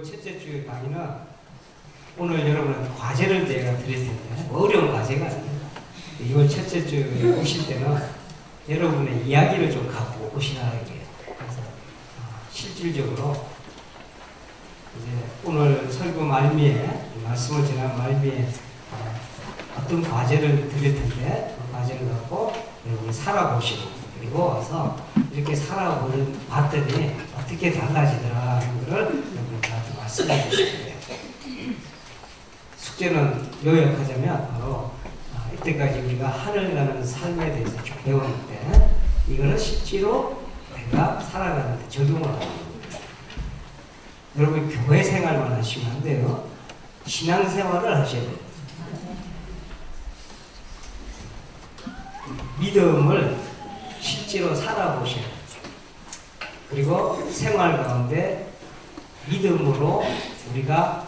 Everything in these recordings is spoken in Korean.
이번 첫째 주 강의는 오늘 여러분한테 과제를 제가 드릴 텐데 어려운 과제가 아닙니다. 이번 첫째 주에 오실 때는 여러분의 이야기를 좀 갖고 오시라 이게요. 그래서 실질적으로 이제 오늘 설교 말미에 말씀을 지난 말미에 어떤 과제를 드릴 텐데 그 과제를 갖고 여러분이 살아보시고 그리고 와서 이렇게 살아봤더니 어떻게 달라지더라 하는 것을 여러분한테 말씀해 주실 거예요. 숙제는 요약하자면 바로 이때까지 우리가 하늘 가는 삶에 대해서 쭉 배웠는데 이거는 실제로 내가 살아가는데 적용을 하는 겁니다. 여러분 교회 생활만 하시면 안 돼요. 신앙생활을 하셔야 돼요. 믿음을 실제로 살아보셔야 돼요. 그리고 생활 가운데 믿음으로 우리가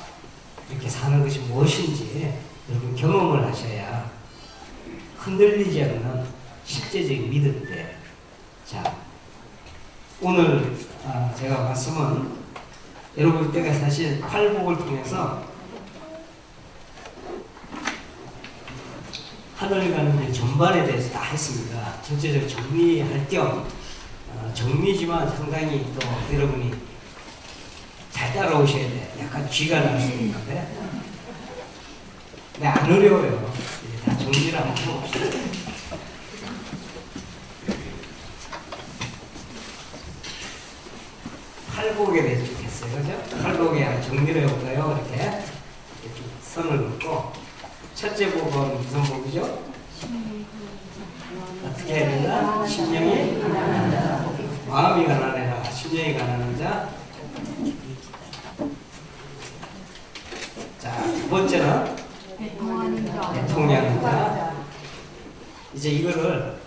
이렇게 사는 것이 무엇인지 여러분 경험을 하셔야 흔들리지 않는 실제적인 믿음인데, 자 오늘 제가 말씀은 여러분 때가 사실 팔복을 통해서 하늘 가는 길 전반에 대해서 다 했습니다. 전체적으로 정리할 겸 정리지만 상당히 또 여러분이 잘 따라오셔야 돼. 약간 쥐가 날 수 있는데 안 어려워요. 이제 다 정리를 한번 해봅시다. 팔복에 대해서 좀 했어요. 그죠? 팔복에 정리를 해볼까요? 이렇게 쭉 선을 놓고 첫째 복은 무슨 복이죠? 어떻게 해야 된다? 심령이 가난한 자, 마음이 가난해라. 심령이 가난한 자. 자, 두 번째는 대통령인 자. 이제 이거를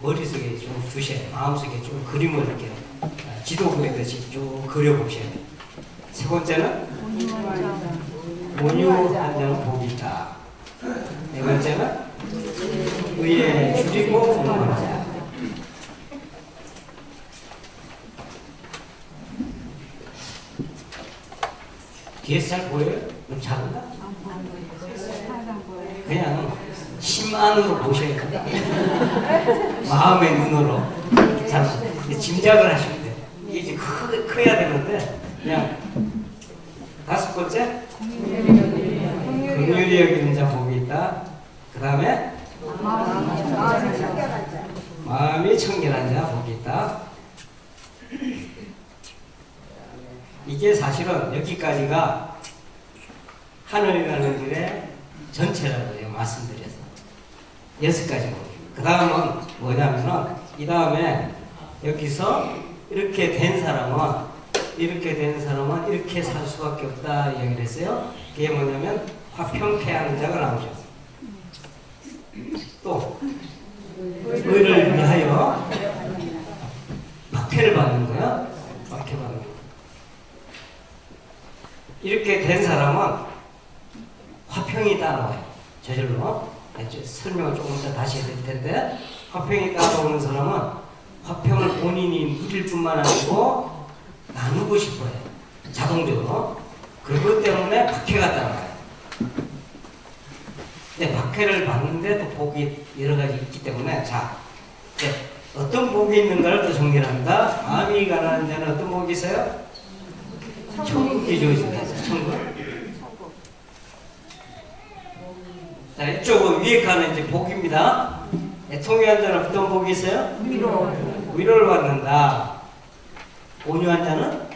머릿속에 좀 두셔야 돼요. 마음속에 좀 그림을 이렇게 지도 그리듯이 쭉 그려보셔야 돼요. 세 번째는 온유한 자는 복이 있다. 네 번째는 의에 줄이고 공부하는 자. 뒤에서 잘 보여요? 너무 작은가? 그냥 심안으로 보셔야 돼요. 마음의 눈으로. 자, 짐작을 하시면 돼요. 이게 이제 커야 되는데 그냥 다섯 번째 긍휼히 여기는 자 복이 있다. 그 다음에 마음이 청결한 자 복이 있다. 이게 사실은 여기까지가 하늘 가는 길의 전체라고요. 말씀드려서 6가지 복. 그 다음은 뭐냐면은 이 다음에 여기서 이렇게 된 사람은 이렇게 살 수밖에 없다 이야기를 했어요. 그게 뭐냐면 화평케 하는 자가 나오죠. 또 의를 위하여 박해를 받는 거야. 박해받는 거. 이렇게 된 사람은 화평이 따라와요. 저절로 설명을 조금 더 다시 해야 될 텐데, 화평이 따라오는 사람은 화평을 본인이 누릴 뿐만 아니고 나누고 싶어요. 자동적으로. 그것 때문에 박해가 따라와요. 근데 박해를 받는데 또 복이 여러 가지 있기 때문에, 자, 어떤 복이 있는가를 또 정리를 합니다. 마음이 가난한 자는 어떤 복이 있어요? 천국이 주어진다. 천국. 자, 이쪽은 위에 가는 이제 복입니다. 통회한 자는 어떤 복이 있어요? 위로를 받는다. 온유한 자는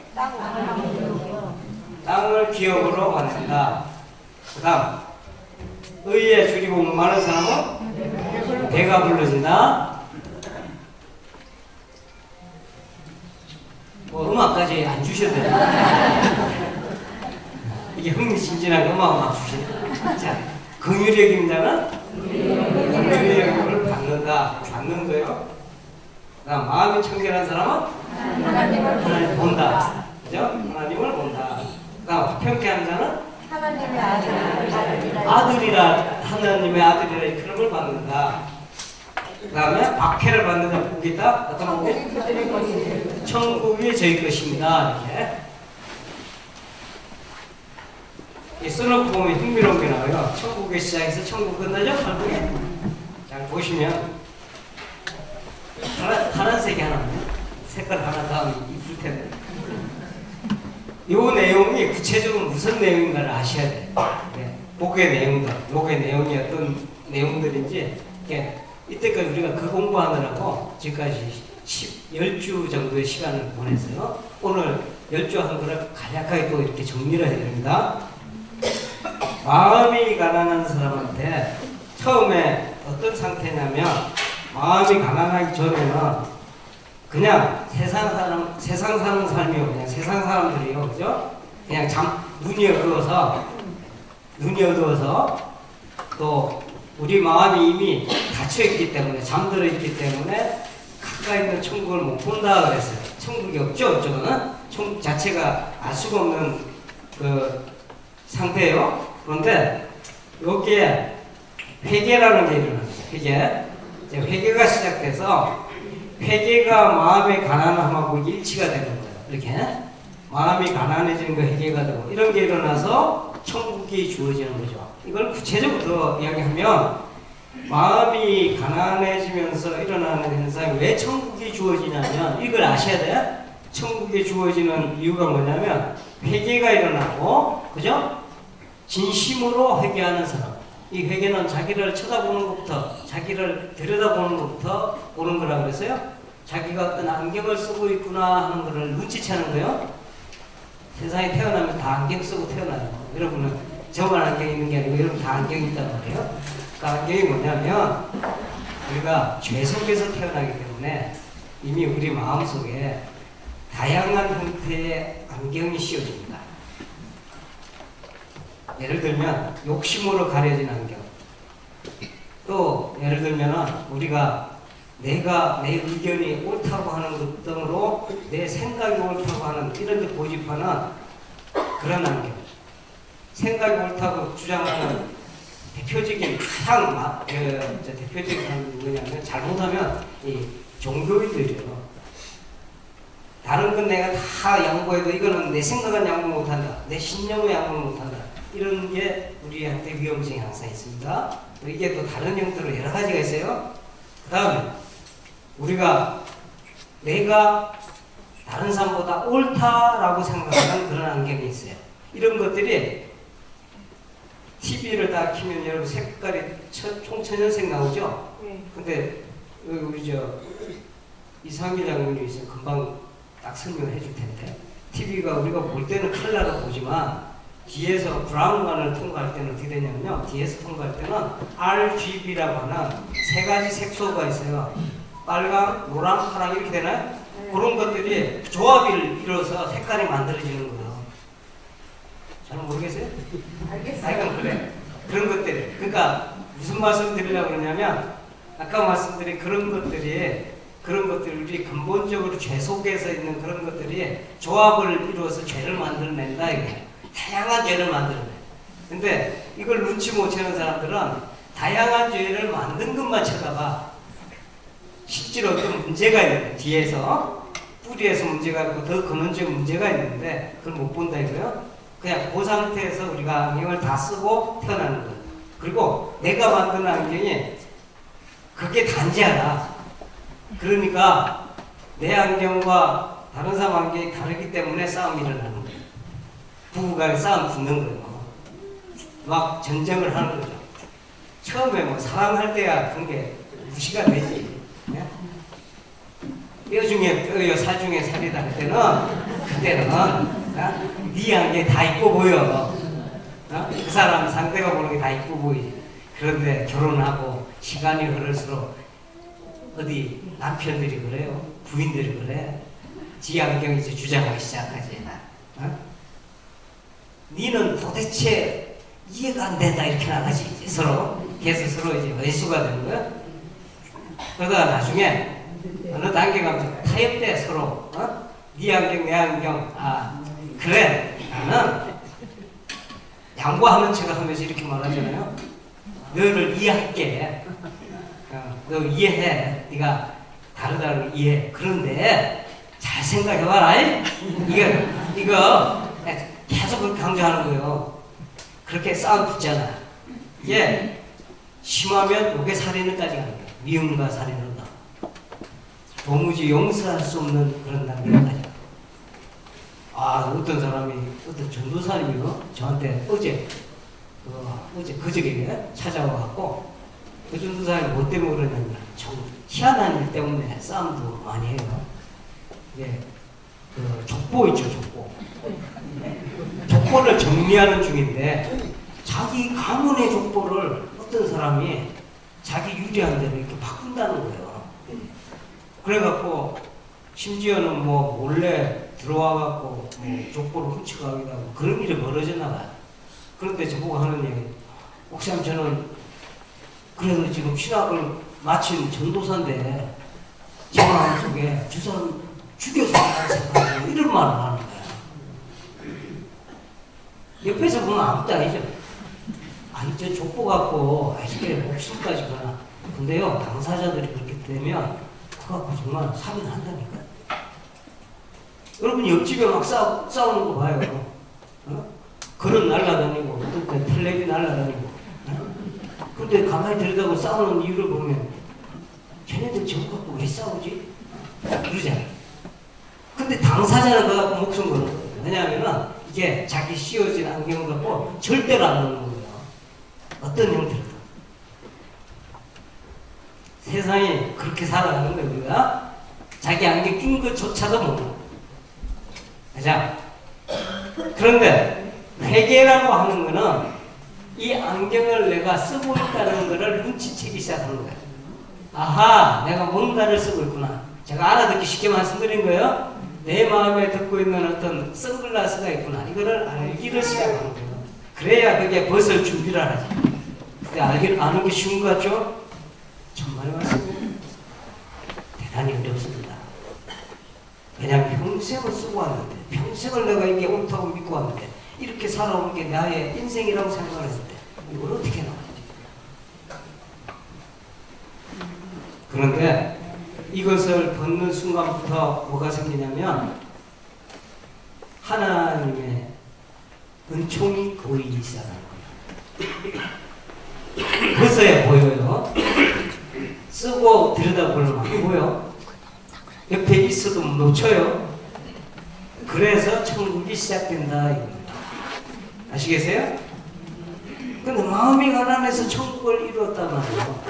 땅을 기업으로 받는다. 그 다음 의에 줄이고 많은 사람은 배가 불러진다. 뭐 음악까지 안 주셔도 돼요. 이게 흥미진진하게 음악 주시네. 자, 긍휼히 여기는 자는 긍휼히 여김을 받는 거예요. 그다음 마음이 청결한 사람은 하나님을 본다. 그죠? 하나님을 본다. 그다음 화평케 하는 자는 하나님의 아들이라 하나님의 아들이라 그런 걸 받는다. 그 다음에 박해를 받는 자 복이 있다. 어떤 복이? 천국이 저희 것입니다. 이렇게 써놓고 보면 흥미로운 게 나와요. 천국의 시작에서 천국 끝나죠? 결국에. 잘 보시면 파란색이 하나면 색깔 하나 다음에 이쁠 텐데 이 내용이 구체적으로 무슨 내용인가를 아셔야 돼요. 네. 목의 내용들, 목의 내용이 어떤 내용들인지 이때까지 우리가 그 공부하느라고 지금까지 10주 정도의 시간을 보냈어요. 오늘 10주 한 거를 간략하게 또 이렇게 정리를 해야 됩니다. 마음이 가난한 사람한테 처음에 어떤 상태냐면 마음이 가난하기 전에는 그냥 세상 사는 삶이요. 그냥 세상 사람들이요. 그죠? 그냥 눈이 어두워서 또 우리 마음이 이미 닫혀있기 때문에 잠들어 있기 때문에 가까이 있는 천국을 못 본다 그랬어요. 천국이 없죠. 어쩌면 천국 자체가 알 수가 없는 그 상태예요. 그런데 여기에 회개라는 게 일어납니다. 회개가 시작돼서 회개가 마음의 가난함하고 일치가 되는 거예요. 이렇게 마음이 가난해지는 거 회개가 되고 이런 게 일어나서 천국이 주어지는 거죠. 이걸 구체적으로 더 이야기하면 마음이 가난해지면서 일어나는 현상이 왜 천국이 주어지냐면 이걸 아셔야 돼요. 천국이 주어지는 이유가 뭐냐면 회개가 일어나고, 그죠? 진심으로 회개하는 사람. 이 회개는 자기를 쳐다보는 것부터, 자기를 들여다보는 것부터 오는 거라고 그랬어요. 자기가 어떤 안경을 쓰고 있구나 하는 거를 눈치채는 거예요. 세상에 태어나면 다 안경 쓰고 태어나요. 여러분은 저만 안경 있는 게 아니고 여러분 다 안경이 있단 말이에요. 그 안경이 뭐냐면 우리가 죄 속에서 태어나기 때문에 이미 우리 마음속에 다양한 형태의 안경이 씌워집니다. 예를 들면 욕심으로 가려진 안경, 또 예를 들면 우리가 내가 내 의견이 옳다고 하는 것 등으로 내 생각이 옳다고 하는 이런 데 고집하는 그런 안경, 생각이 옳다고 주장하는 대표적인 대표적인 사람이 뭐냐면 잘못하면 이 종교인들이에요. 다른 건 내가 다 양보해도 이거는 내 생각은 양보 못한다, 내 신념은 양보 못한다, 이런 게 우리한테 위험성이 항상 있습니다. 이게 또 다른 형태로 여러 가지가 있어요. 그 다음에 우리가 내가 다른 사람보다 옳다라고 생각하는 그런 안경이 있어요. 이런 것들이 TV를 딱 키면 여러분 색깔이 총천연색 나오죠? 근데 우리 이상길 장군이 있어요. 금방 딱 설명해 줄 텐데, TV가 우리가 볼 때는 컬러로 보지만 뒤에서 브라운관을 통과할 때는 어떻게 되냐면요, 뒤에서 통과할 때는 RGB라고 하는 세 가지 색소가 있어요. 빨강, 노랑, 파랑 이렇게 되나요? 네. 그런 것들이 조합을 이뤄서 색깔이 만들어지는 거예요. 잘 모르겠어요? 알겠어요. 그래. 그런 것들이. 그러니까 무슨 말씀 드리려고 그러냐면 아까 말씀드린 그런 것들이 우리 근본적으로 죄 속에서 있는 그런 것들이 조합을 이루어서 죄를 만들어낸다 이게. 다양한 죄를 만들어내. 근데 이걸 눈치 못 채는 사람들은 다양한 죄를 만든 것만 쳐다봐. 실제로 어떤 문제가 있는데, 뒤에서 뿌리에서 문제가 있고 더 근원적 문제가 있는데 그걸 못 본다 이거요. 그냥 그 상태에서 우리가 안경을 다 쓰고 태어나는 거예요. 그리고 내가 만드는 안경이 그게 단지하다. 그러니까 내 안경과 다른 사람 안경이 다르기 때문에 싸움이 일어나는 거예요. 부부간에 싸움 붙는 거예요. 막 전쟁을 하는 거죠. 처음에 뭐 사랑할 때야 그런 게 무시가 되지. 네? 뼈 중에 뼈요, 살 중에 살이다 할 때는, 그때는 네 안경이 다 이뻐 보여. 그 사람 상대가 보는 게 다 이뻐 보이지. 그런데 결혼하고 시간이 흐를수록 어디 남편들이 그래요, 부인들이 그래. 지 안경이 이제 주장하기 시작하지. 니는 도대체 이해가 안 된다 이렇게 나가지. 이제 서로 계속 서로 이제 외수가 되는 거야. 그러다가 나중에 어느 단계 가면 타협돼 서로. 네 안경 내 안경. 그래 나는 양보하는 척을 하면서 이렇게 말하잖아요. 너를 이해할게. 너 이해해. 네가 다르다는 걸 이해해. 그런데 잘 생각해봐라. 이거 계속 그렇게 강조하는 거예요. 그렇게 싸워붙잖아. 이게 심하면 목에 살인을까지 가는 거야. 미움과 살인을 다. 도무지 용서할 수 없는 그런 단계까지. 아, 어떤 사람이, 어떤 전도사님이요, 저한테 그저께 찾아와갖고, 그 전도사님이 뭐 때문에 그러냐면, 좀 희한한 일 때문에 싸움도 많이 해요. 이게, 족보 있죠, 족보. 족보를 정리하는 중인데, 자기 가문의 족보를 어떤 사람이 자기 유리한 대로 이렇게 바꾼다는 거예요. 그래갖고, 심지어는 뭐 몰래 들어와갖고 족보를 훔쳐가기도 하고 그런 일이 벌어졌나 봐요. 그런데 저보고 하는 얘기, 목사님 저는 그래도 지금 신학을 마친 전도사인데 제 마음속에 저 사람 죽여서 생각하고 이런 말을 하는 거야. 옆에서 보면 아무것도 아니죠. 아니 저 족보 갖고 아직까지 목숨까지 거나. 근데요 당사자들이 그렇게 되면 그거 갖고 정말 살인한다니까. 여러분 옆집에 막 싸우는 거 봐요. 그릇 날라다니고 어떤 때 텔레비 날라다니고. 근데 가만히 들여다보고 싸우는 이유를 보면 쟤네들 저거 갖고 왜 싸우지? 그러잖아요. 근데 당사자는 그거 갖고 목숨 거는 거예요. 왜냐하면 이게 자기 씌워진 안경을 갖고 절대로 안 넣는 거예요. 어떤 형태로도. 세상이 그렇게 살아가는 거예요. 우리가 자기 안경 낀 것조차도 모르고. 자, 그런데 회개라고 하는 거는 이 안경을 내가 쓰고 있다는 것을 눈치채기 시작하는 거예요. 아하, 내가 뭔가를 쓰고 있구나. 제가 알아듣기 쉽게 말씀드린 거예요. 내 마음에 듣고 있는 어떤 선글라스가 있구나. 이거를 알기를 시작하는 거예요. 그래야 그게 벗을 준비를 하지. 근데 아는 게 쉬운 것 같죠? 정말 말씀입니다. 대단히 어렵습니다. 왜냐하면 평생을 쓰고 왔는데, 평생을 내가 이게 옳다고 믿고 왔는데, 이렇게 살아오는 게 나의 인생이라고 생각했을 때, 이걸 어떻게 나가지? 그런데 이것을 벗는 순간부터 뭐가 생기냐면, 하나님의 은총이 보이기 시작하는 거예요. 그것에 보여요. 쓰고 들여다보면 안 보여. 옆에 있어도 놓쳐요. 그래서 천국이 시작된다 이겁니다. 아시겠어요? 근데 마음이 가난해서 천국을 이뤘단 말이에요.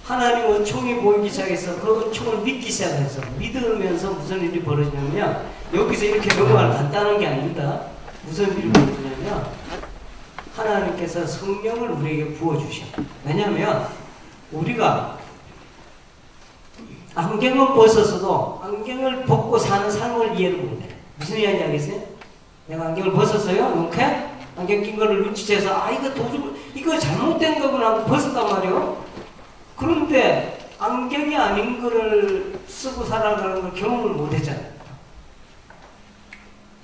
하나님 은총이 보이기 시작해서 그 은총을 믿기 시작해서 믿으면서 무슨 일이 벌어지냐면, 여기서 이렇게 넘어가는 간단한 게 아닙니다. 무슨 일이 벌어지냐면 하나님께서 성령을 우리에게 부어주셔. 왜냐하면 우리가 안경을 벗었어도 안경을 벗고 사는 삶을 이해를 못해. 무슨 이야기 알겠어요? 내가 안경을 벗었어요? 이렇게? 안경 낀 거를 눈치채서 이거 도저히 이거 잘못된 거구나 하고 벗었단 말이에요. 그런데 안경이 아닌 거를 쓰고 살아가는 걸 경험을 못 했잖아요.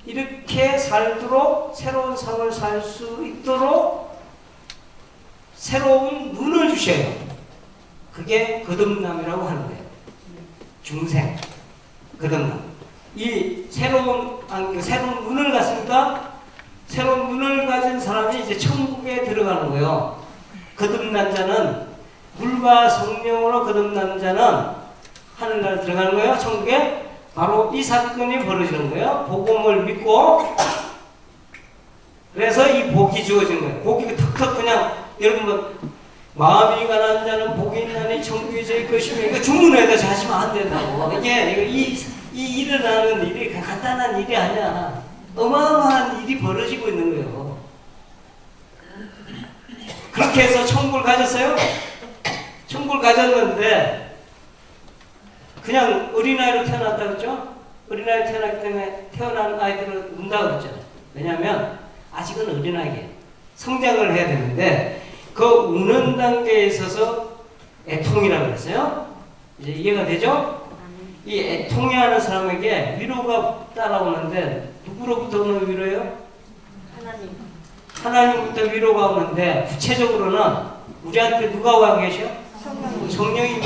이렇게 살도록 새로운 삶을 살 수 있도록 새로운 눈을 주셔요. 그게 거듭남이라고 하는 거예요. 중생, 거듭남. 이 새로운 눈을 갖습니까? 새로운 눈을 가진 사람이 이제 천국에 들어가는 거예요. 거듭난 자는, 물과 성령으로 거듭난 자는 하늘나라에 들어가는 거예요. 천국에. 바로 이 사건이 벌어지는 거예요. 복음을 믿고. 그래서 이 복이 주어지는 거예요. 복이 턱턱 그냥, 여러분 마음이 가난한 자는 복이 있나니 천국이 제 것이며, 이거 주문에다 하시면 안 된다고. 이 일어나는 일이 간단한 일이 아니야. 어마어마한 일이 벌어지고 있는 거예요. 그렇게 해서 천국을 가졌어요? 천국을 가졌는데 그냥 어린아이로 태어났다 그랬죠? 어린아이로 태어났기 때문에 태어난 아이들을 운다 그랬잖아요. 왜냐하면 아직은 어린아이예요. 성장을 해야 되는데 그 우는 단계에 있어서 애통이라고 그랬어요. 이제 이해가 되죠? 이 애통해하는 사람에게 위로가 따라오는데 누구로부터 오는 위로예요? 하나님. 하나님부터 위로가 오는데 구체적으로는 우리한테 누가 와 계셔? 성령이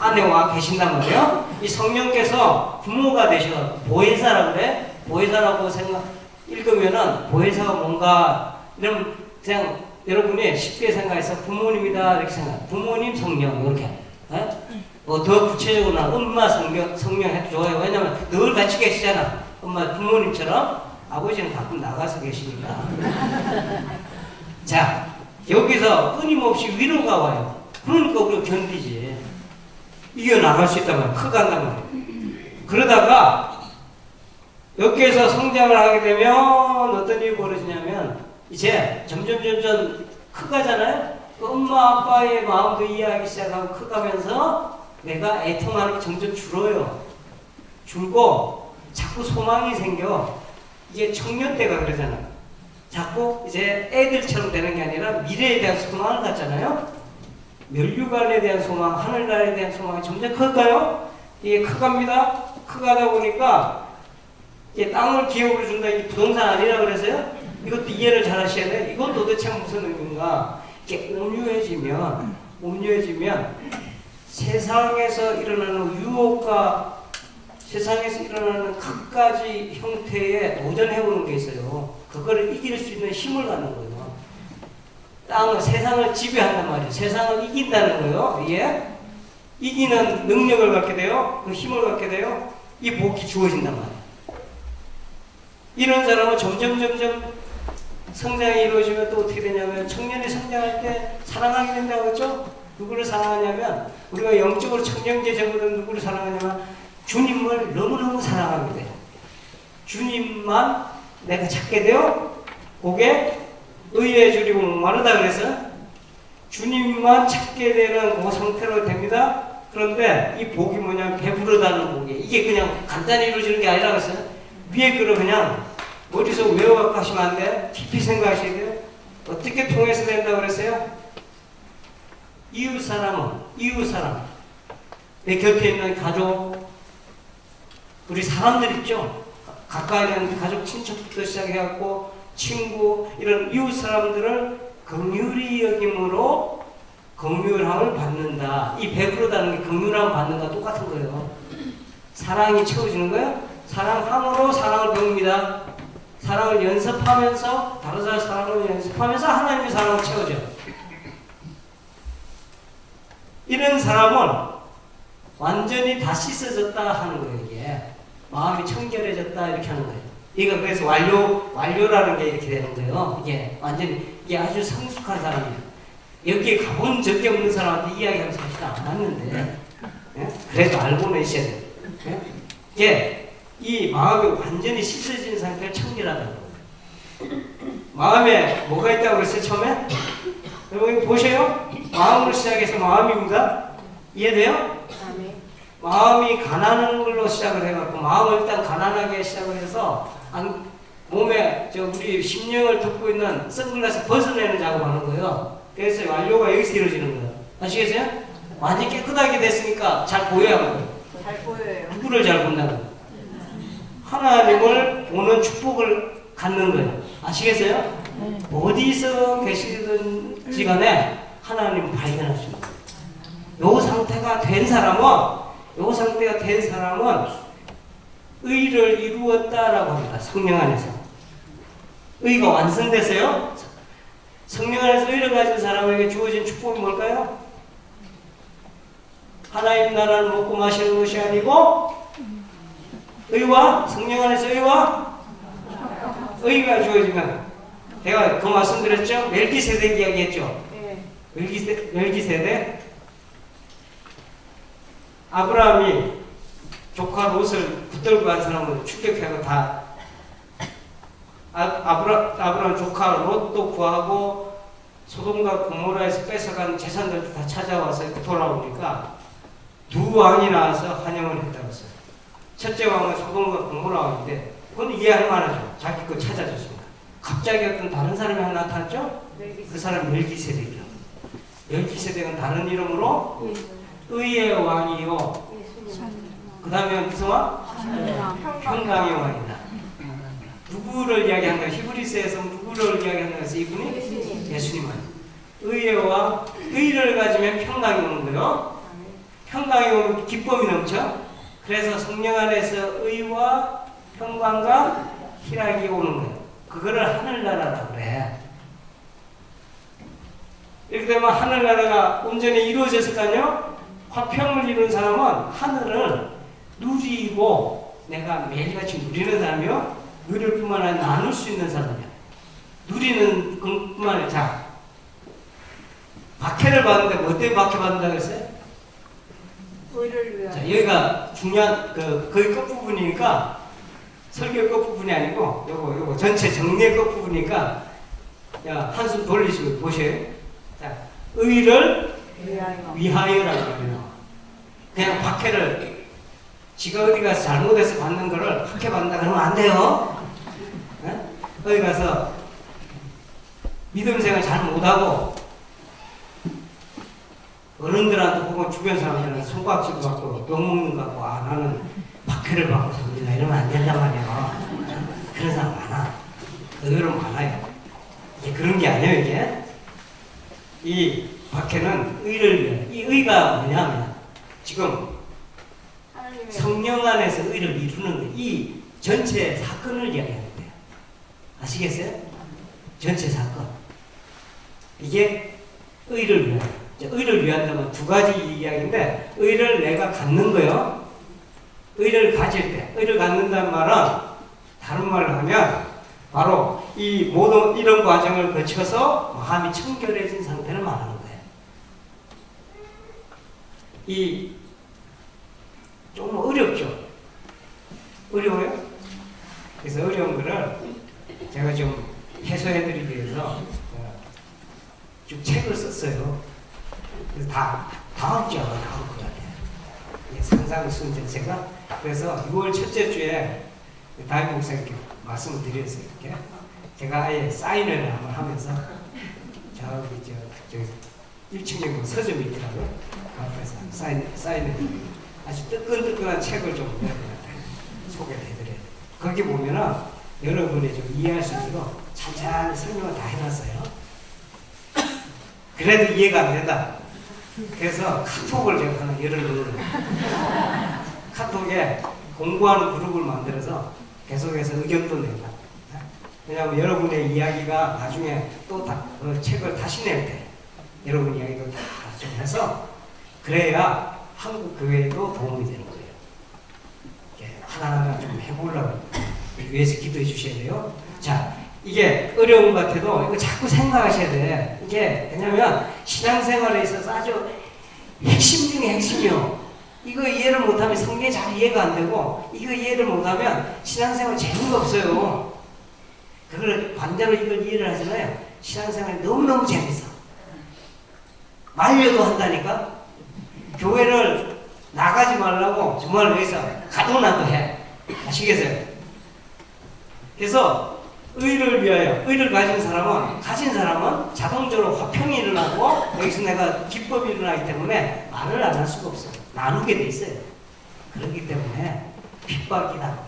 안에 와 계신단 말이에요. 이 성령께서 부모가 되셔. 보혜사라고 그래? 보혜사라고 읽으면은 보혜사가 뭔가 이러면 그냥 여러분이 쉽게 생각해서 부모님이다 이렇게 생각. 부모님 성령 이렇게. 뭐 더 구체적으로 엄마 성령 해도 좋아요. 왜냐면 늘 같이 계시잖아. 엄마 부모님처럼. 아버지는 가끔 나가서 계시니까. 자, 여기서 끊임없이 위로가 와요. 그러니까 우리가 견디지. 이겨나갈 수 있다면 커간단 말이에요. 그러다가 여기에서 성장을 하게 되면 어떤 일이 벌어지냐면 이제 점점 커가잖아요. 엄마 아빠의 마음도 이해하기 시작하고 커가면서 내가 애통하는 게 점점 줄어요. 줄고 자꾸 소망이 생겨. 이게 청년 때가 그러잖아. 자꾸 이제 애들처럼 되는 게 아니라 미래에 대한 소망을 갖잖아요. 면류관에 대한 소망, 하늘나라에 대한 소망이 점점 클까요? 이게 커갑니다. 커가다 보니까 이게 땅을 기업으로 준다. 이게 부동산 아니라 그래서요. 이것도 이해를 잘 하셔야 돼. 이건 도대체 무슨 의미인가? 이렇게 온유해지면 세상에서 일어나는 유혹과 세상에서 일어나는 각가지 형태에 도전해보는 게 있어요. 그거를 이길 수 있는 힘을 갖는 거예요. 세상을 지배한단 말이에요. 세상을 이긴다는 거예요. 예? 이기는 능력을 갖게 돼요. 그 힘을 갖게 돼요. 이 복이 주어진단 말이에요. 이런 사람은 점점 성장이 이루어지면 또 어떻게 되냐면 청년이 성장할 때 사랑하게 된다고 했죠? 누구를 사랑하냐면 우리가 영적으로 청년기 제보는 누구를 사랑하냐면 주님을 너무너무 사랑하게 돼요. 주님만 내가 찾게 돼요. 그게 의에 줄이고 목마르다 그래서 주님만 찾게 되는 그 상태로 됩니다. 그런데 이 복이 뭐냐면 배부르다는 복이 이게 그냥 간단히 이루어지는 게 아니라 그래서 위에 거를 그냥 머릿속 외워갖고 하시면 안 돼. 깊이 생각하셔야 돼요. 어떻게 통해서 된다고 그랬어요? 이웃사람 내 곁에 있는 가족 우리 사람들 있죠. 가까이 있는 가족 친척부터 시작해갖고 친구 이런 이웃 사람들을 긍휼히 여김으로 긍휼함을 받는다. 이 배부르다는 게 긍휼함을 받는다 똑같은 거예요. 사랑이 채워지는 거예요. 사랑함으로 사랑을 배웁니다. 사랑을 연습하면서 다른 사람 사랑을 연습하면서 하나님의 사랑을 채워줘요. 이런 사람은 완전히 다 씻어졌다 하는 거예요. 이게 마음이 청결해졌다 이렇게 하는 거예요. 이거 그래서 완료라는 게 이렇게 되는 거예요. 이게 완전히 이게 아주 성숙한 사람이에요. 여기에 가본 적이 없는 사람한테 이야기하면 사실 안 맞는데 예? 그래도 알고는 있어야 돼요. 예? 이게 이 마음이 완전히 씻어진 상태를 청결하다는 거예요. 마음에 뭐가 있다고 그랬어요 처음에? 여러분 보세요. 마음으로 시작해서 마음입니다. 이해돼요? 마음이 가난한 걸로 시작을 해갖고 마음을 일단 가난하게 시작을 해서 몸에 우리 심령을 덮고 있는 선글라스 벗어내는 작업하는 거예요. 그래서 완료가 여기서 이루어지는 거예요. 아시겠어요? 완전히 깨끗하게 됐으니까 잘 보여야 하는 잘 보여요. 누구를 잘 본다고? 하나님을 보는 축복을 갖는 거예요. 아시겠어요? 어디서 계시든지 간에 하나님을 발견하십니다. 요 상태가 된 사람은 의를 이루었다라고 합니다. 성령 안에서. 의가 완성돼서요. 성령 안에서 의를 가진 사람에게 주어진 축복이 뭘까요? 하나님 나라를 먹고 마시는 것이 아니고 의와 성령 안에서 의가 주어지면 제가 그 말씀드렸죠? 멜기세덱 이야기했죠? 네. 멜기세덱 아브라함이 조카 롯을 붙들고 간 사람을 추격하고 다 아브라함 조카 롯도 구하고 소돔과 고모라에서 뺏어간 재산들도 다 찾아와서 돌아오니까 두 왕이 나와서 환영을 했다고 했어요. 첫째 왕은 소돔과 고모라 왕인데 그건 이해할 만하죠. 자기 거 찾아줬습니다. 갑자기 어떤 다른 사람이 하나 나타났죠? 그 사람이 멜기세덱이요. 멜기세덱은 다른 이름으로 의의 왕이요. 그 다음에 무슨 왕? 평강의 왕이다. 누구를 이야기하는 거예요? 히브리서에서 누구를 이야기하는 거예요? 이분이? 예수님 왕. 의의 왕, 의를 가지면 평강이 오는 거예요. 평강이 오면 기쁨이 넘쳐. 그래서 성령 안에서 의와 평강과 희락이 오는 거예요. 그거를 하늘나라라고 그래. 이렇게 되면 하늘나라가 온전히 이루어졌을 거 아니에요? 화평을 이룬 사람은 하늘을 누리고 내가 매일같이 누리는 사람이요. 누릴 뿐만 아니라 나눌 수 있는 사람이야. 누리는 것뿐만 아니라 자, 박해를 받는데 뭐 때문에 박해 받는다고 그랬어요? 의를 위하여. 자, 여기가 중요한 거의 끝부분이니까 설교 끝부분이 아니고 요거 전체 정리의 끝부분이니까 야, 한숨 돌리시고 보세요. 자, 의를 위하여라고 그래요. 그냥 박해를 지가 어디 가서 잘못해서 받는 거를 박해 받는다 그러면 안 돼요. 네? 어디 가서 믿음 생활 잘 못하고 어른들한테 혹은 주변 사람들한테 손가락질 받고 욕먹는 거 같고 아 나는 박해를 받고 삽니다 이러면 안 된단 말이에요. 그런 사람 많아. 의외로 많아요. 이게 그런 게 아니에요. 이게 이 박해는 의를 위해 이 의가 뭐냐면 지금 성령 안에서 의를 이루는 거 이 전체 사건을 이야기하는 거예요. 아시겠어요? 전체 사건 이게 의를 위하여 의를 위한다면 두 가지 이야기인데 의를 내가 갖는 거요. 의를 가질 때 의를 갖는다는 말은 다른 말로 하면 바로 이 모든 이런 과정을 거쳐서 마음이 청결해진 상태를 말하는 거예요. 이 좀 어렵죠? 어려워요? 그래서 어려운 거를 제가 좀 해소해드리기 위해서 쭉 책을 썼어요. 그래서 다음 주에 아마 나올 것 같아요. 상상 순전 제가 그래서 6월 첫째 주에 담임 목사님께 말씀을 드렸어요. 이렇게 제가 아예 사인을 한번 하면서 저기 저 1층에 서점이 있더라고요. 그 앞에서 사인을 아주 뜨끈뜨끈한 책을 좀 소개를 해드려요. 거기 보면은 여러분이 좀 이해할 수 있도록 찬찬히 설명을 다 해놨어요. 그래도 이해가 안 된다. 그래서 카톡을 제가 하나 열어놓는 카톡에 공부하는 그룹을 만들어서 계속해서 의견도 낸다. 왜냐하면 여러분의 이야기가 나중에 또 책을 다시 낼 때 여러분 이야기도 다 좀 해서 그래야 한국 교회에도 도움이 되는 거예요. 하나하나 좀 해보려고 위해서 기도해 주셔야 돼요. 자, 이게 어려운 것 같아도 이거 자꾸 생각하셔야 돼. 이게 왜냐면 신앙생활에 있어서 아주 핵심 중에 핵심이요. 이거 이해를 못하면 성경이 잘 이해가 안 되고 이거 이해를 못하면 신앙생활 재미가 없어요. 그걸 반대로 이걸 이해를 하잖아요. 신앙생활이 너무너무 재밌어. 말려도 한다니까. 교회를 나가지 말라고 정말 여기서 가둬놔도 해. 아시겠어요? 그래서 의를 위하여 의를 가진 사람은 자동적으로 화평이 일어나고 여기서 내가 기법이 일어나기 때문에 말을 안 할 수가 없어요. 나누게 돼 있어요. 그렇기 때문에 핍박이다.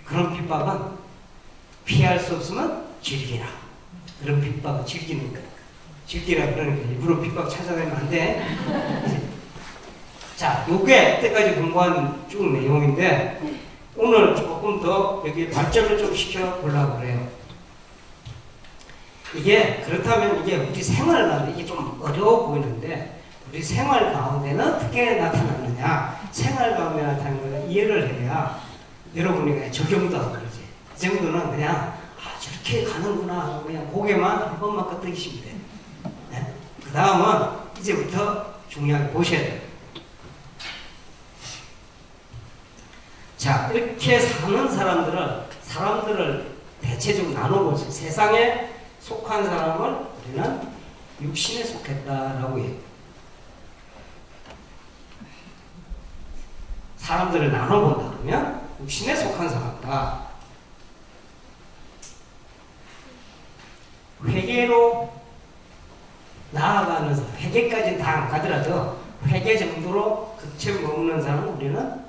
그런 핍박은 피할 수 없으면 즐기라. 그런 핍박은 즐기는 거예요. 즐기라 그러니까 일부러 핍박 찾아내면 안 돼. 자, 요게 때까지 공부한 쭉 내용인데 오늘 조금 더 여기 발전을 좀 시켜보려고 그래요. 이게 그렇다면 이게 우리 생활 가운데 이게 좀 어려워 보이는데 우리 생활 가운데는 어떻게 나타나느냐 생활 가운데 나타나는 걸 이해를 해야 여러분이 적용도 하고 그러지. 이 정도는 그냥 저렇게 가는구나 그냥 고개만 한 번만 끄덕이시면 돼요. 네? 그 다음은 이제부터 중요하게 보셔야 돼요. 자, 이렇게 사는 사람들을 대체적으로 나눠보죠. 세상에 속한 사람을 우리는 육신에 속했다라고 해요. 사람들을 나눠본다 그러면 육신에 속한 사람이다. 회개로 나아가는 사람, 회개까지는 다 안 가더라도 회개 정도로 극체 머무는 사람은 우리는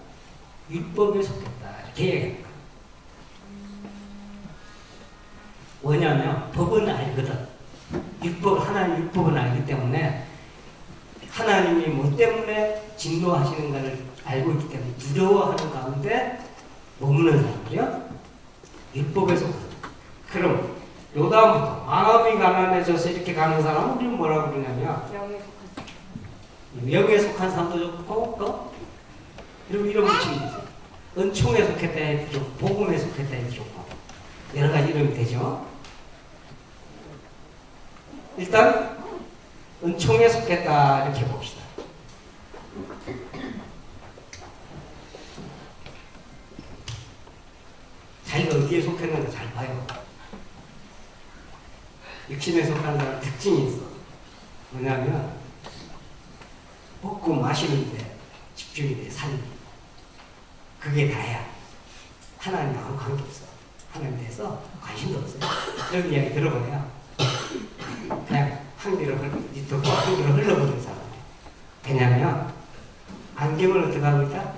율법에 속했다. 이렇게 얘기합니다. 왜냐하면 법은 알거든. 하나님 율법은 알기 때문에 하나님이 뭐 때문에 진노하시는가를 알고 있기 때문에 두려워하는 가운데 머무는 사람들이요. 율법에 속하다. 그럼 요 다음부터 마음이 마음이 가난해져서 이렇게 가는 사람은 우리는 뭐라고 그러냐면 영에 속한 영에 속한 사람도 좋고 또 이런 붙임이 되죠. 은총에 속했다 해도 좋고 복음에 속했다 해도 좋고 여러 가지 이름이 되죠. 일단 은총에 속했다 이렇게 봅시다. 자기가 어디에 속했는지 잘 봐요. 육신에 속한 사람 특징이 있어. 뭐냐면 먹고 마시는데 집중이 돼. 삶이. 그게 다야. 하나님하고 관계없어. 하나님에 대해서 관심도 없어요. 이런 이야기 들어보면 그냥 한 귀로 듣고 한 귀로 흘러보는 사람이에요. 왜냐하면 안경을 어떻게 하고 있다?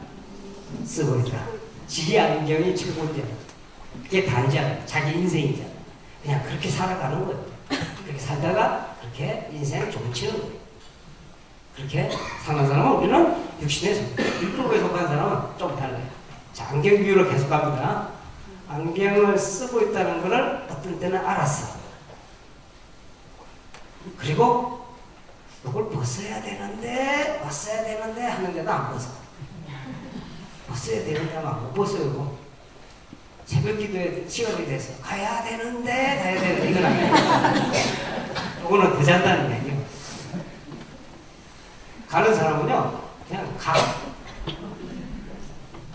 쓰고 있다. 지 안경이 최고인데 그게 단지야. 자기 인생이잖아. 그냥 그렇게 살아가는 거예요. 그렇게 살다가 그렇게 인생 종치는 거예요. 그렇게 사는 사람은 우리는 육신에 속해. 율법에 속한 사람은 좀 달라요. 자, 안경 비유로 계속 갑니다. 안경을 쓰고 있다는 것을 어떤 때는 알았어. 그리고 이걸 벗어야 되는데 하는데도 안 벗어. 벗어야 되는데 하면 못 벗어요. 새벽 기도에 시간이 돼서 가야 되는데 이건 아니에요. 이거는 더 잔다는 얘기예요. 가는 사람은요 그냥 가.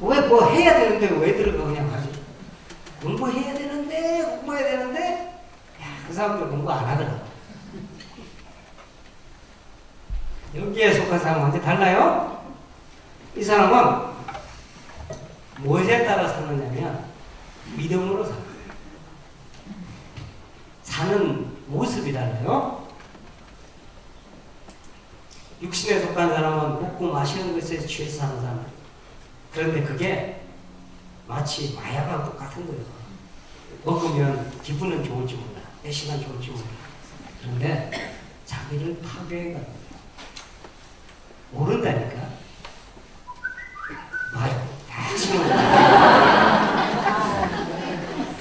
왜 뭐 해야 되는데 왜 들어가 그냥 가지. 공부해야 되는데 그 사람들 공부 안 하더라고. 여기에 속한 사람한테 달라요. 이 사람은 무엇에 따라 사느냐면 믿음으로 사는 모습이 달라요. 육신에 속한 사람은 먹고 마시는 것에 취해서 사는 사람. 그런데 그게 마치 마약하고 똑같은 거예요. 먹으면 기분은 좋을지 몰라. 몇 시간 좋을지 몰라. 그런데 자기를 파괴해가 모른다니까. 봐요.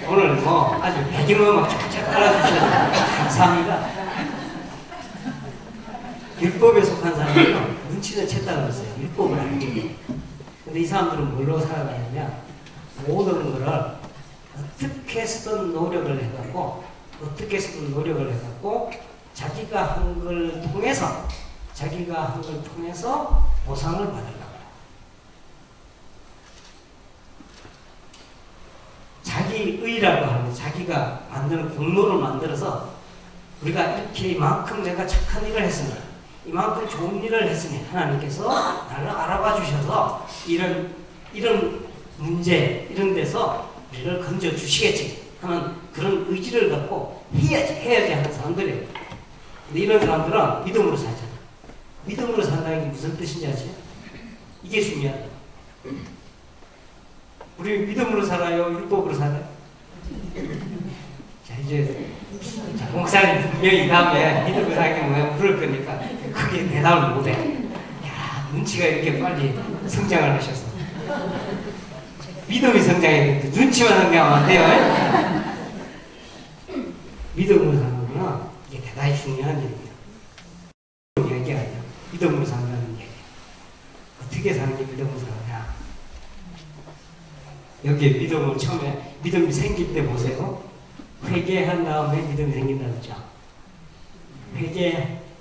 오늘 뭐 아주 배경음악 쫙쫙 깔아주셔서 감사합니다. 율법에 속한 사람은 눈치를 챘다고 그랬어요. 율법을 알고. 근데 이 사람들은 뭘로 살아가냐면 모든 것을 어떻게 쓰든 노력을 해갖고 자기가 한 걸 통해서 보상을 받으려고. 자기의라고 하는 자기가 만드는 공로를 만들어서 우리가 이렇게 이만큼 내가 착한 일을 했으니 이만큼 좋은 일을 했으니 하나님께서 나를 알아봐 주셔서 이런 문제 이런 데서 우리를 건져 주시겠지 하는 그런 의지를 갖고 해야지 하는 사람들이에요. 근데 이런 사람들은 믿음으로 살잖아. 믿음으로 산다는 게 무슨 뜻인지 아세요? 이게 중요하다. 우리 믿음으로 살아요? 율법으로 살아요? 자, 이제 목사님 분명히 다음에 믿음으로 살게 뭐야 물을 거니까 크게 대답을 못해. 야, 눈치가 이렇게 빨리 성장을 하셔서 믿음이 성장했는데 눈치만 성장하면 안 돼요. 믿음으로 사는 거는 이게 대단히 중요한 일이에요. 얘기가 아니야. 믿음으로 산다는 게 어떻게 사는 게 믿음으로 사느냐. 여기에 믿음을 처음에 믿음이 생길 때 보세요. 회개한 다음에 믿음이 생긴다는 거죠.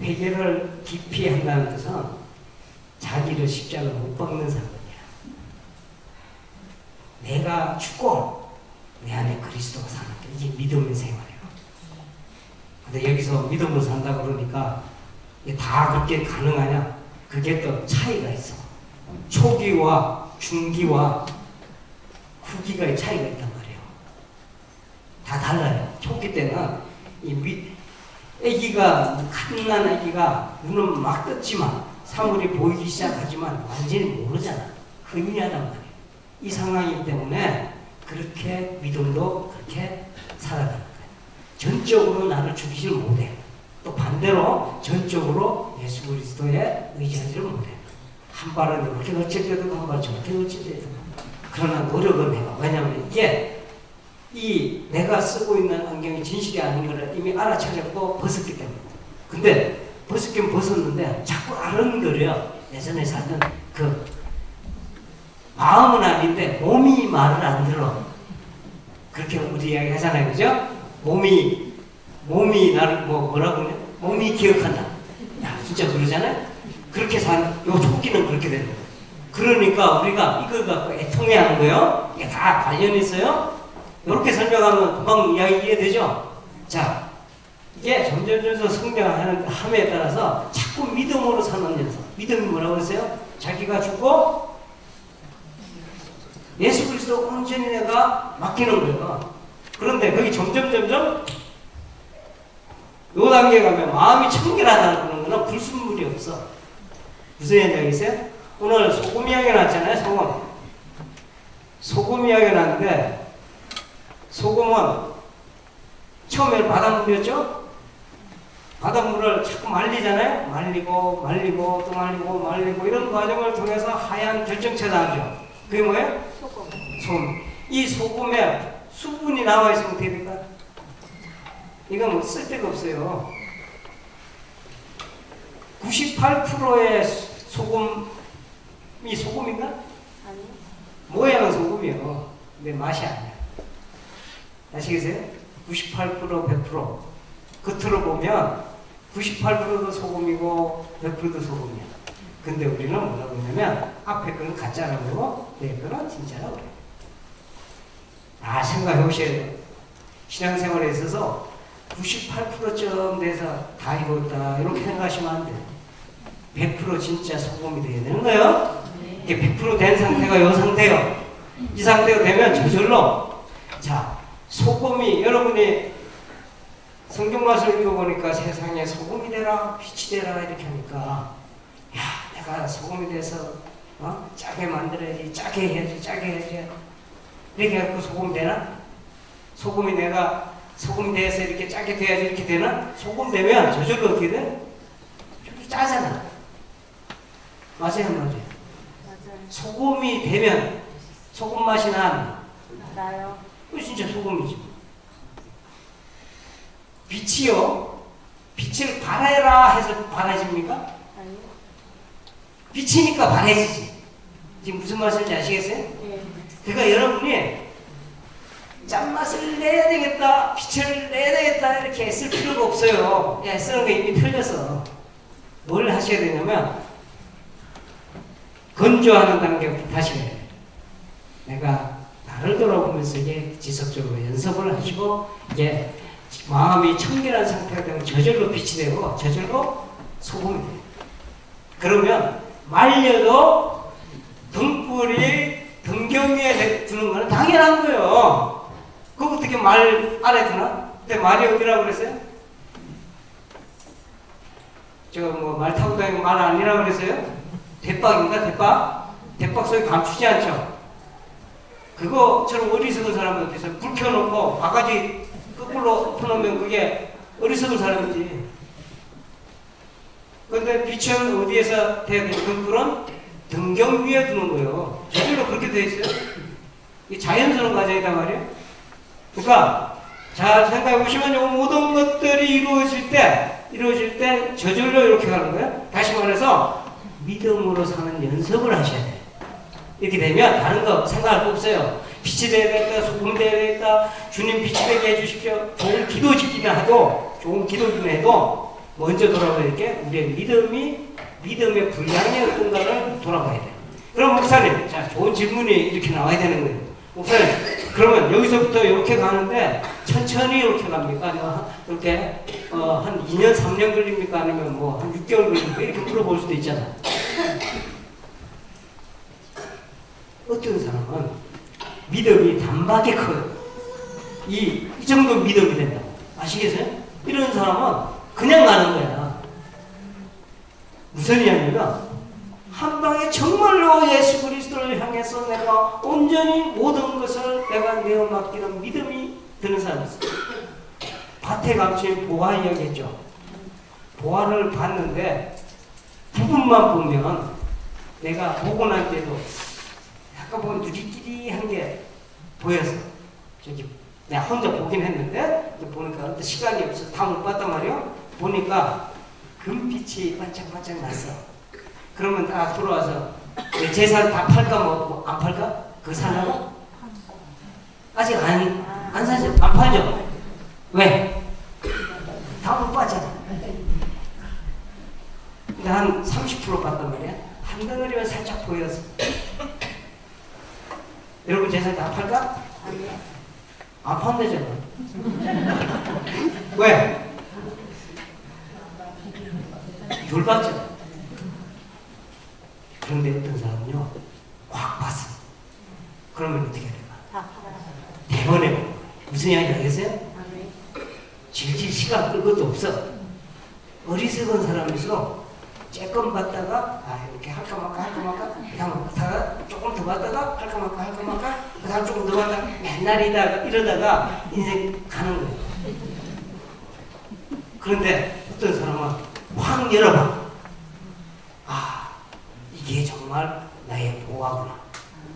회개를 깊이 한다는 것은 자기를 십자가로 못 박는 사람이야. 내가 죽고 내 안에 그리스도가 사는 게 이게 믿음의 생활이에요. 근데 여기서 믿음으로 산다 그러니까 이게 다 그렇게 가능하냐? 그게 또 차이가 있어. 초기와 중기와 후기가 차이가 있단 말이에요. 다 달라요. 초기 때는 갓난 아기가 눈은 막 떴지만 사물이 보이기 시작하지만 완전히 모르잖아. 흥미하단 말이에요. 이 상황이기 때문에 그렇게 믿음도 그렇게 살아가는 거예요. 전적으로 나를 죽이질 못해. 또 반대로 전적으로 예수 그리스도에 의지하지를 못해. 한 발은 이렇게 걸칠 때도 한 발 저렇게 걸칠 때도. 그러나 노력은 해요. 왜냐하면 이게 이 내가 쓰고 있는 안경이 진실이 아닌 것을 이미 알아차렸고 벗었기 때문에. 근데 벗었긴 벗었는데 자꾸 아른거려. 예전에 살던 그 마음은 아닌데 몸이 말을 안 들어. 그렇게 우리 이야기 하잖아요, 그죠? 몸이 나를 뭐라고 그래? 몸이 기억한다. 야, 진짜 그러잖아요? 그렇게 사는, 요 조끼는 그렇게 되는 거예요. 그러니까 우리가 이걸 갖고 애통해 하는 거예요. 이게 다 관련이 있어요. 이렇게 설명하면 금방 이야기 이해되죠? 자, 이게 점점 성장함에 따라서 자꾸 믿음으로 사는 연습. 믿음이 뭐라고 했어요? 자기가 죽고 예수 그리스도 온전히 내가 맡기는 거예요. 그런데 거기 점점 요 단계에 가면 마음이 청결하다는 거는 불순물이 없어. 무슨 현장이 있어요? 오늘 소금 이야기 나왔잖아요. 소금 이야기 나왔는데 소금은 처음에 바닷물이었죠? 바닷물을 자꾸 말리잖아요? 말리고 또 말리고 이런 과정을 통해서 하얀 결정체 나오죠. 그게 뭐예요? 소금. 이 소금에 수분이 나와 있으면 어떻게 될까? 이건 뭐 쓸데가 없어요. 98%의 소금이 소금인가? 아니. 모양은 소금이에요. 근데 맛이 아니야. 아시겠어요? 98% 100%. 겉으로 보면 98%도 소금이고 100%도 소금이야. 근데 우리는 뭐라고 하냐면 앞에 거는 가짜라고 그러고 뒤에 거는 진짜라고 그래요. 생각해 보셔야 돼요. 신앙생활에 있어서 98%쯤 돼서 다 이뤘다 이렇게 생각하시면 안 돼요. 100% 진짜 소금이 돼야 되는 거예요. 이게 100%된 상태가 이 상태예요. 이 상태가 되면 저절로, 자, 소금이, 여러분이 성경 말씀을 읽어보니까 세상에 소금이 되라 빛이 되라 이렇게 하니까, 야, 내가 소금이 돼서 짜게 만들어야지, 짜게 해야지 이렇게 해갖고 소금 되나? 소금이 내가 소금 돼서 이렇게 짜게 돼야지 이렇게 되나? 소금 되면 저절로 어떻게 돼? 저절로 짜잖아. 맞아요, 안 맞아요? 맞아요. 소금이 되면 소금 맛이 나요. 나요. 진짜 소금이지. 빛이요. 빛을 발해라 해서 반해집니까? 아니. 빛이니까 반해지지. 지금 무슨 말씀인지 아시겠어요? 예. 그러니까 여러분이 짠맛을 내야 되겠다, 빛을 내야 되겠다 이렇게 쓸 필요가 없어요. 쓰는 게 이미 틀려서. 뭘 하셔야 되냐면 건조하는 단계부터 다시 해야 돼요. 내가 나를 돌아보면서 이게 지속적으로 연습을 하시고 이게 마음이 청결한 상태가 되면 저절로 빛이 되고 저절로 소금이 돼요. 그러면 말려도 등불이 등경 위에 두는 거는 당연한 거예요. 그거 어떻게 말 아래 두나? 근데 말이 어디라고 그랬어요? 제가 뭐 말 타고 다니는 말 아니라고 그랬어요? 대박인가? 대박 소리 감추지 않죠? 그거처럼 어리석은 사람은 어디서 불 켜놓고 바가지 거꾸로 펴놓으면 그게 어리석은 사람이지. 그런데 빛은 어디에서 돼야 돼요? 등불은 등경 위에 두는 거예요. 저절로 그렇게 돼 있어요. 이게 자연스러운 과정이단 말이에요. 그러니까 잘 생각해 보시면 이 모든 것들이 이루어질 때 저절로 이렇게 가는 거예요. 다시 말해서 믿음으로 사는 연습을 하셔야 돼요. 이렇게 되면 다른 거 생각할 거 없어요. 빛이 되야 되겠다, 소금 되야 되겠다, 주님 빛이 되게 해주십시오. 좋은 기도지기나 해도 먼저 돌아봐야 될 게 우리의 믿음의 분량이 어떤가를 돌아봐야 돼요. 그럼 목사님, 자, 좋은 질문이 이렇게 나와야 되는 거예요. 목사님, 그러면 여기서부터 이렇게 가는데 천천히 이렇게 갑니까? 아니면 이렇게 한 2년, 3년 걸립니까? 아니면 뭐 한 6개월 걸립니까? 이렇게 물어볼 수도 있잖아. 어떤 사람은 믿음이 단박에 커요. 이 정도 믿음이 된다. 아시겠어요? 이런 사람은 그냥 가는 거야. 무슨 이야기냐면 한 방에 정말로 예수 그리스도를 향해서 내가 온전히 모든 것을 내가 내어 맡기는 믿음이 드는 사람이 있어요. 밭에 감추인 보화 이야기했죠. 보화를 봤는데 부분만 보면 내가 보고 난 때도 약간 보면 누리끼리한 게 보였어. 저기 내가 혼자 보긴 했는데 보니까 어떤 시간이 없어서 다 못 봤단 말이에요. 보니까 금빛이 반짝반짝 났어. 그러면 다 들어와서 내 재산 다 팔까 안 팔까? 그 사려고? 아직 안 사죠? 안 팔죠? 왜? 다 못 봤잖아. 근데 한 30% 봤단 말이야. 한 덩어리만 살짝 보여서. 여러분 재산 다 팔까? 아니요. 안 판대잖아. 왜? 덜 봤잖아. 그런데 어떤 사람은요, 확 봤어. 그러면 어떻게 해야 될까? 다 팔아요. 대번에 무슨 이야기 알겠어요? 아니. 질질 시간 끌 것도 없어. 어리석은 사람에서 조금 봤다가 이렇게 할까 말까 그 다음 봤다가 조금 더 봤다가 할까 말까 그 다음 조금 더 봤다가 맨날 이러다가 인생 가는 거예요. 그런데 어떤 사람은 확 열어봐. 이게 정말 나의 보화구나.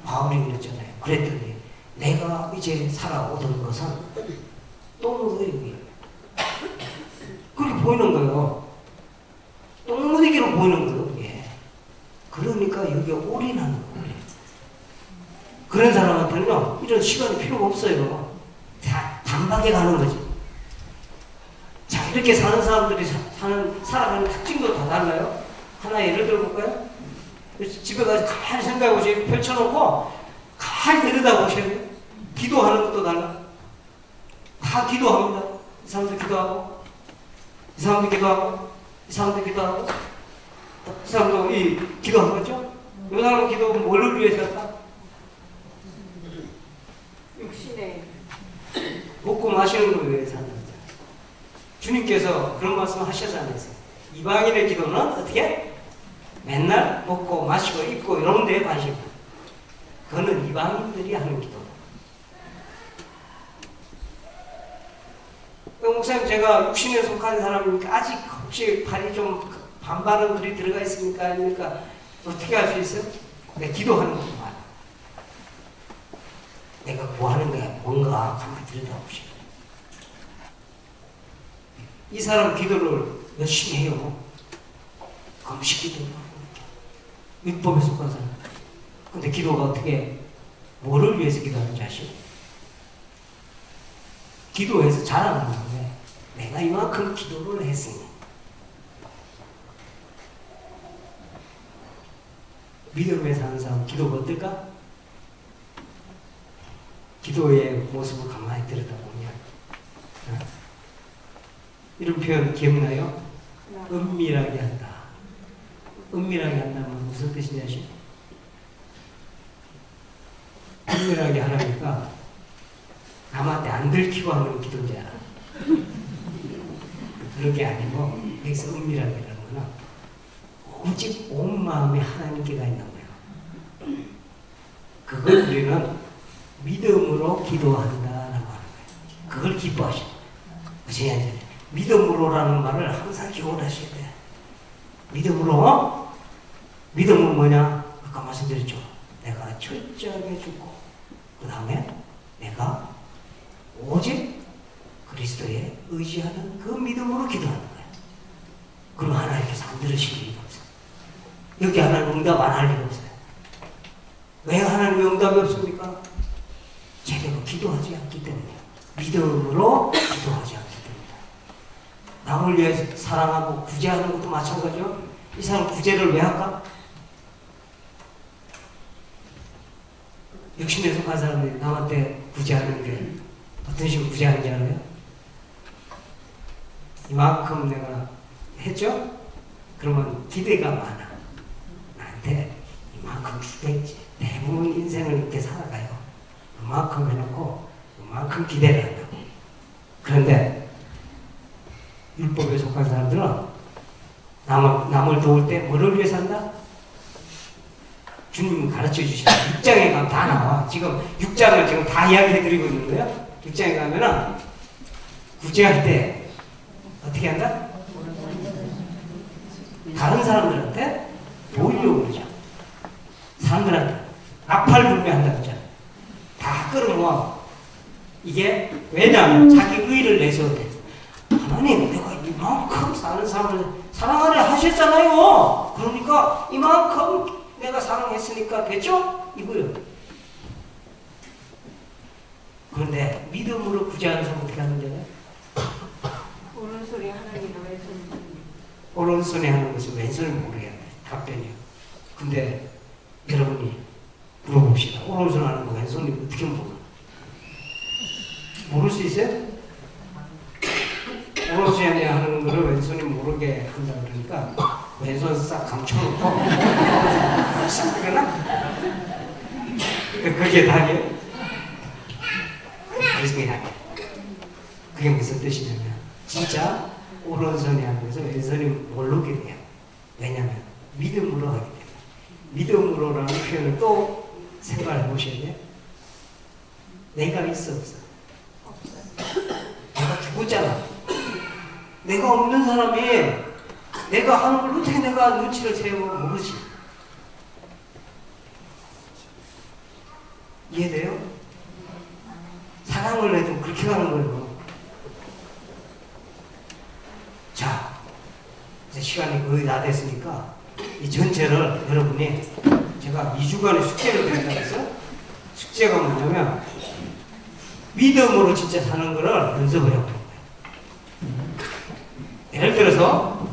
바울이 그랬잖아요. 그랬더니 내가 이제 살아오던 것은 똥무더기예요. 그렇게 보이는 거예요. 똥무더기로 보이는 거예요. 그게. 그러니까 여기에 올인하는 거예요. 그런 사람한테는요, 이런 시간이 필요가 없어요. 다 단박에 가는 거지. 자, 이렇게 사는 사람들이 살아가는 특징도 다 달라요. 하나 예를 들어볼까요? 집에 가서 가만히 생각해 보세요. 펼쳐놓고 가만히 들여다보셔야 돼요. 기도하는 것도 달라. 다 기도합니다. 이 사람도 기도하고, 이 사람도 기도하고, 이 사람도 기도하고, 이 사람도 기도한 거죠? 이 사람은 기도하면 뭐를 위해서 할까? 육신에. 먹고 마시는 걸 위해서 한다. 주님께서 그런 말씀 하셔서 안 했어요. 이방인의 기도는 어떻게? 맨날 먹고 마시고 입고 이런 데에 관심. 그거는 이방인들이 하는 기도. 목사님, 제가 육신에 속한 사람이니까 아직 혹시 발이 좀 반발은 그리 들어가 있습니까? 아닙니까? 어떻게 할 수 있어요? 내가 기도하는 것도 많아. 내가 구하는 게 뭔가 한번 들여다보시오. 이 사람 기도를 열심히 해요. 금식 기도를 하고 율법에 속한 사람. 근데 기도가 어떻게 뭐를 위해서 기도하는지 아시죠? 기도해서 자랑하는 거예요. 내가 이만큼 기도를 했으니. 믿음에 사는 사람 기도가 어떨까? 기도의 모습을 가만히 들여다보면 이런 표현 기억나요? 은밀하게 한다. 은밀하게 한다면 무슨 뜻인지 아시죠? 은밀하게 하라니까 남한테 안 들키고 하는 기도인지 알아. 그런 게 아니고 여기서 은밀하게라는 거는 오직 온 마음에 하나님께 가 있는 거예요. 그걸 우리는 믿음으로 기도한다라고 하는 거예요. 그걸 기뻐하셔. 무슨 얘기냐? 믿음으로라는 말을 항상 기억하셔야 돼. 믿음으로? 믿음은 뭐냐? 아까 말씀드렸죠. 내가 철저하게 죽고 그 다음에 내가 오직 그리스도에 의지하는 그 믿음으로 기도하는 거예요. 그럼 하나님께서 안 들으실 리가 없어요. 여기 하나님 응답 안 할 리가 없어요. 왜 하나님의 응답이 없습니까? 제대로 기도하지 않기 때문이에요. 믿음으로 기도하지 않기 때문이다. 남을 위해 사랑하고 구제하는 것도 마찬가지죠. 이 사람 구제를 왜 할까? 육신에 속한 사람들이 남한테 구제하는 게 어떤 식으로 구제하는지 알아요? 이만큼 내가 했죠? 그러면 기대가 많아. 나한테 이만큼 주겠지. 대부분 인생을 이렇게 살아가요. 이만큼 해놓고 이만큼 기대를 한다고. 그런데 율법에 속한 사람들은 남을 도울 때 뭐를 위해서 한다? 주님은 가르쳐 주시죠. 6장에 가면 다 나와. 지금 6장을 지금 다 이야기해드리고 있는 거예요. 6장에 가면은 구제할 때 어떻게 한다? 다른 사람들한테 보이려고 그러죠. 사람들한테 나팔불매한다고 그러잖아. 다 끌어모아. 이게 왜냐하면 자기 의의를 내세워야 돼. 하나님, 내가 이만큼 사는 사람을 사랑하려 하셨잖아요. 그러니까 이만큼 내가 사랑했으니까 됐죠? 이거요. 그런데 믿음으로 구제하는 사람 어떻게 하는데? 오른손이 하나님이나 왼손이 오른손에 하는 것은 왼손을 모르게 돼. 답변이요. 근데 여러분이 물어봅시다. 오른손 하는 거 왼손이 어떻게 모르나? 모를 수 있어요? 오른손에 하는 거를 왼손이 모르게 한다 그러니까 왼손 싹 감춰놓고 싹 그러나? 그게 답이에요? 그래서 그냥 그게 무슨 뜻이냐면 진짜 오른손이 하는 것을 왼손이 모르게 돼요. 왜냐하면 믿음으로 하기 때문에. 믿음으로라는 표현을 또 생각해 보셔야 돼요. 내가 있어 없어? 내가 죽었잖아. 내가 없는 사람이 내가 하는 걸 어떻게 내가 눈치를 채우고 모르지? 이해돼요? 사랑을 해도 그렇게 가는 거예요. 자, 이제 시간이 거의 다 됐으니까 이 전체를 여러분이 제가 2주간의 숙제를 드린다고 해서 숙제가 뭐냐면 믿음으로 진짜 사는 거를 연습을 해보는 거예요. 예를 들어서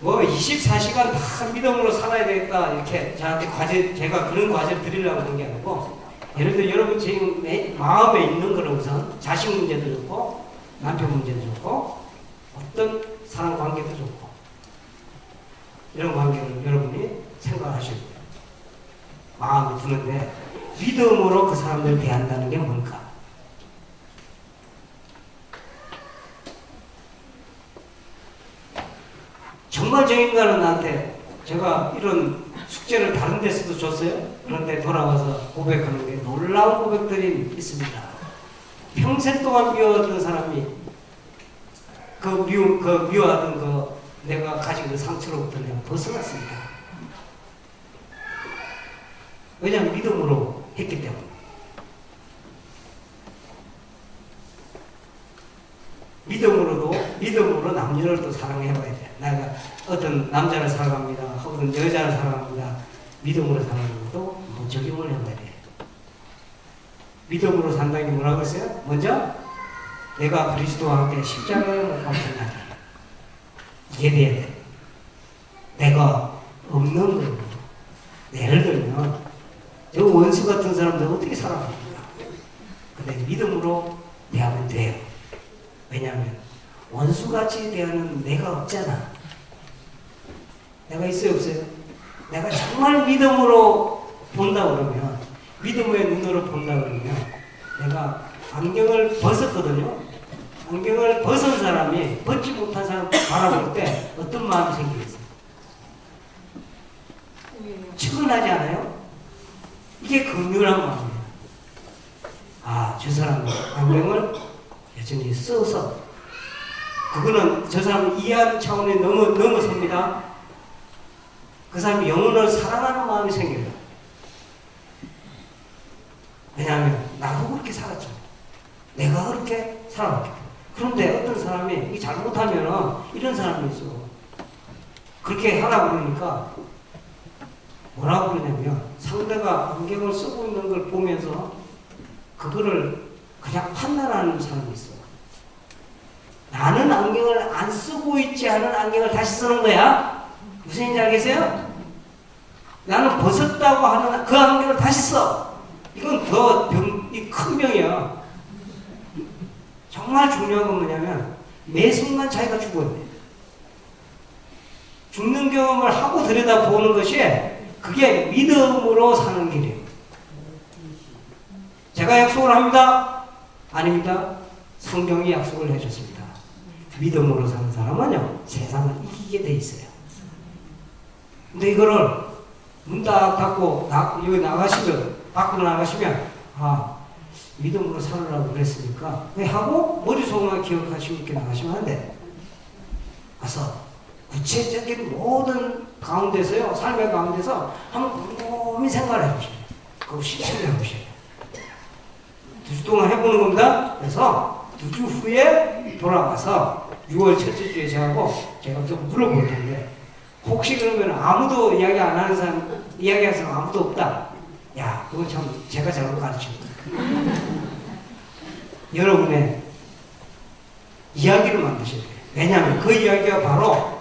뭐 24시간 다 믿음으로 살아야 되겠다 이렇게 저한테 과제, 제가 그런 과제를 드리려고 하는 게 아니고 예를 들어 여러분 지금 마음에 있는 거는 우선 자식 문제도 좋고 남편 문제도 좋고 어떤 사람 관계도 좋고 이런 관계를 여러분이 생각하셔야 돼요. 마음이 드는데 믿음으로 그 사람들을 대한다는 게 뭘까? 정말 저 인간은 나한테 제가 이런 숙제를 다른 데서도 줬어요. 그런데 돌아와서 고백하는 게 놀라운 고백들이 있습니다. 평생 동안 미워하던 사람이 미워하던 내가 가지고 있는 상처로부터 내가 벗어났습니다. 왜냐하면 믿음으로 했기 때문에. 믿음으로 남녀를 또 사랑해봐야 돼. 내가 어떤 남자를 사랑합니다. 어떤 여자를 사랑합니다. 믿음으로 사랑하는 것도 한번 적용을 해봐야 돼. 믿음으로 산다는 게 뭐라고 했어요? 먼저 내가 그리스도와 함께 십자가에 못 박힌다. 이게 돼야 돼. 내가 없는 거예요. 예를 들면 저 원수 같은 사람들 어떻게 살아갑니까? 근데 믿음으로 대하면 돼요. 왜냐하면 원수같이 대하는 내가 없잖아. 내가 있어요 없어요? 내가 정말 믿음으로 본다 그러면 믿음의 눈으로 본다 그러면 내가 안경을 벗었거든요. 안경을 벗은 사람이 벗지 못한 사람 바라볼 때 어떤 마음이 생기겠어요? 측은하지 않아요? 이게 긍휼한 마음이에요. 아, 저 사람은 안경을 여전히 써서 그거는 저 사람을 이해하는 차원에 넘어섭니다. 그 사람이 영혼을 사랑하는 마음이 생겨요. 왜냐하면 나도 그렇게 살았죠. 내가 그렇게 살아왔기 때문에. 그런데 어떤 사람이 잘못하면 이런 사람이 있어. 그렇게 하라고 그러니까 뭐라고 그러냐면 상대가 안경을 쓰고 있는 걸 보면서 그거를 그냥 판단하는 사람이 있어. 나는 안경을 안 쓰고 있지 않은 안경을 다시 쓰는 거야. 무슨 얘기인지 알겠어요? 나는 벗었다고 하는 그 안경을 다시 써. 이건 큰 병이야. 정말 중요한 건 뭐냐면 매 순간 자기가 죽어야 돼. 죽는 경험을 하고 들여다보는 것이 그게 믿음으로 사는 길이에요. 제가 약속을 합니다. 아닙니다. 성경이 약속을 해줬습니다. 믿음으로 사는 사람은요 세상을 이기게 돼 있어요. 근데 이거를 문 딱 닫고 여기 나가시면 밖으로 나가시면 믿음으로 살으라고 그랬으니까 왜 하고 머릿속만 기억하시고 이렇게 나가시면 안 돼. 가서 구체적인 모든 가운데서요 삶의 가운데서 한번 곰곰이 생각을 해보셔요. 그거 실천을 해보셔요. 2주 동안 해보는 겁니다. 그래서 2주 후에 돌아와서 6월 첫째 주에 저하고 제가 좀 물어볼 텐데 혹시 그러면 아무도 이야기 안 하는 사람, 이야기하는 사람 아무도 없다. 야, 그건 참 제가 잘못 가르칩니다. 여러분의 이야기를 만드셔야 돼요. 왜냐하면 그 이야기가 바로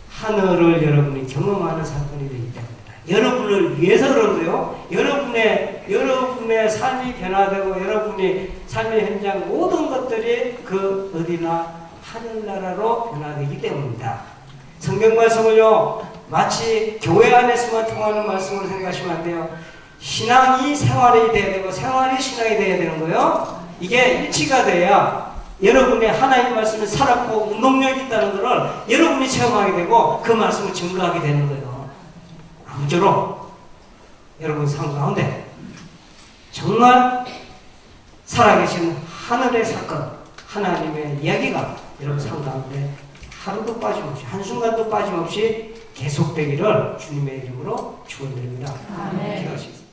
하늘을 여러분이 경험하는 사건이 되기 때문입니다. 여러분을 위해서 그러고요. 여러분의 삶이 변화되고 여러분이 삶의 현장 모든 것들이 그 어디나 하늘나라로 변화되기 때문입니다. 성경 말씀을요, 마치 교회 안에서만 통하는 말씀으로 생각하시면 안 돼요. 신앙이 생활이 돼야 되고 생활이 신앙이 돼야 되는 거예요. 이게 일치가 돼야 여러분의 하나님 말씀을 살았고 운동력이 있다는 것을 여러분이 체험하게 되고 그 말씀을 증거하게 되는 거예요. 아무쪼록 여러분 삶 가운데 정말 살아계신 하늘의 사건, 하나님의 이야기가 여러분 삶 가운데 하루도 빠짐없이, 한순간도 빠짐없이 계속되기를 주님의 이름으로 축원드립니다. 아멘. 기도하시겠습니다.